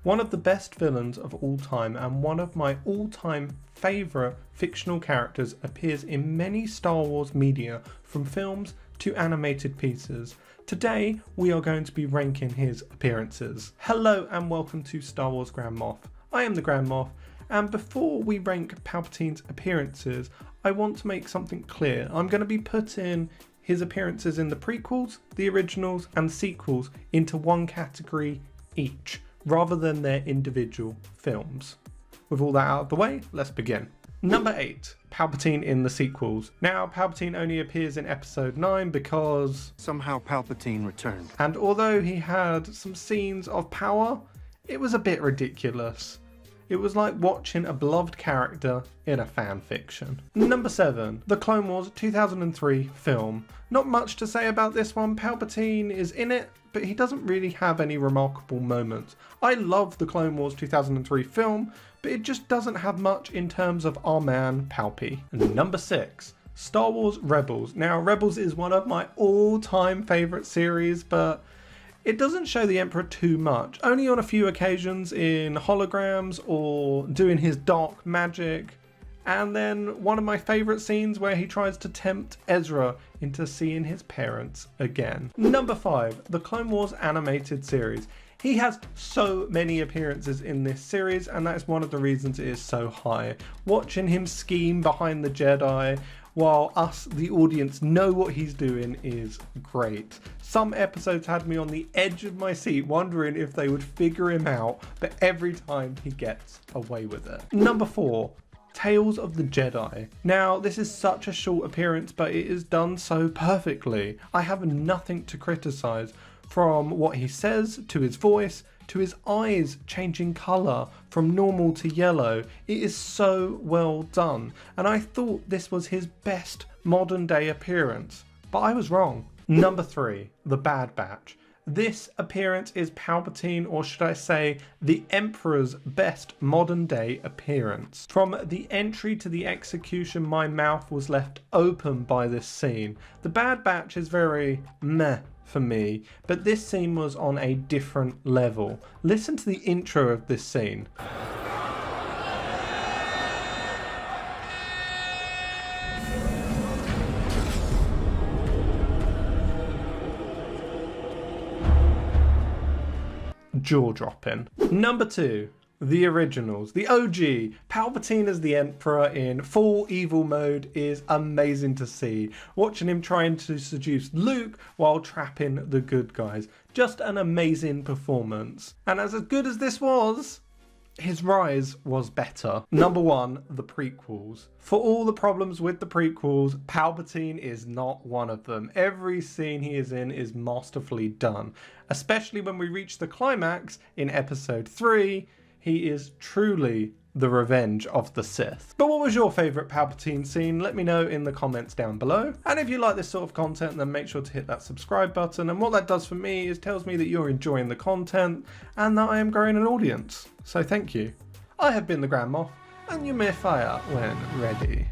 One of the best villains of all time and one of my all-time favourite fictional characters appears in many Star Wars media, from films to animated pieces. Today we are going to be ranking his appearances. Hello and welcome to Star Wars Grand Moff. I am the Grand Moff, and before we rank Palpatine's appearances, I want to make something clear. I'm going to be putting his appearances in the prequels, the originals and sequels into one category each, rather than their individual films. With all that out of the way, let's begin. Number 8, Palpatine in the sequels. Now, Palpatine only appears in episode 9 because somehow Palpatine returned. And although he had some scenes of power, it was a bit ridiculous. It was like watching a beloved character in a fan fiction. Number 7, the Clone Wars 2003 film. Not much to say about this one. Palpatine is in it, but he doesn't really have any remarkable moments. I love the Clone Wars 2003 film, but it just doesn't have much in terms of our man Palpy. And number 6, Star Wars Rebels. Now, Rebels is one of my all-time favourite series, but it doesn't show the Emperor too much, only on a few occasions in holograms or doing his dark magic. And then one of my favourite scenes where he tries to tempt Ezra into seeing his parents again. Number 5, the Clone Wars animated series. He has so many appearances in this series, and that's one of the reasons it is so high. Watching him scheme behind the Jedi while us, the audience, know what he's doing is great. Some episodes had me on the edge of my seat wondering if they would figure him out, but every time he gets away with it. Number 4, Tales of the Jedi. Now, this is such a short appearance, but it is done so perfectly. I have nothing to criticise, from what he says, to his voice, to his eyes changing colour from normal to yellow. It is so well done, and I thought this was his best modern day appearance, but I was wrong. Number 3, The Bad Batch. This appearance is Palpatine, or should I say, the Emperor's best modern day appearance. From the entry to the execution, my mouth was left open by this scene. The Bad Batch is very meh for me, but this scene was on a different level. Listen to the intro of this scene. Jaw-dropping. Number 2, the originals, the OG. Palpatine as the Emperor in full evil mode is amazing to see. Watching him trying to seduce Luke while trapping the good guys. Just an amazing performance. And as good as this was, his rise was better. Number 1, the prequels. For all the problems with the prequels, Palpatine is not one of them. Every scene he is in is masterfully done. Especially when we reach the climax in episode 3, he is truly the revenge of the Sith. But what was your favourite Palpatine scene? Let me know in the comments down below. And if you like this sort of content, then make sure to hit that subscribe button. And what that does for me is tells me that you're enjoying the content and that I am growing an audience. So thank you. I have been the Grand Moff, and you may fire when ready.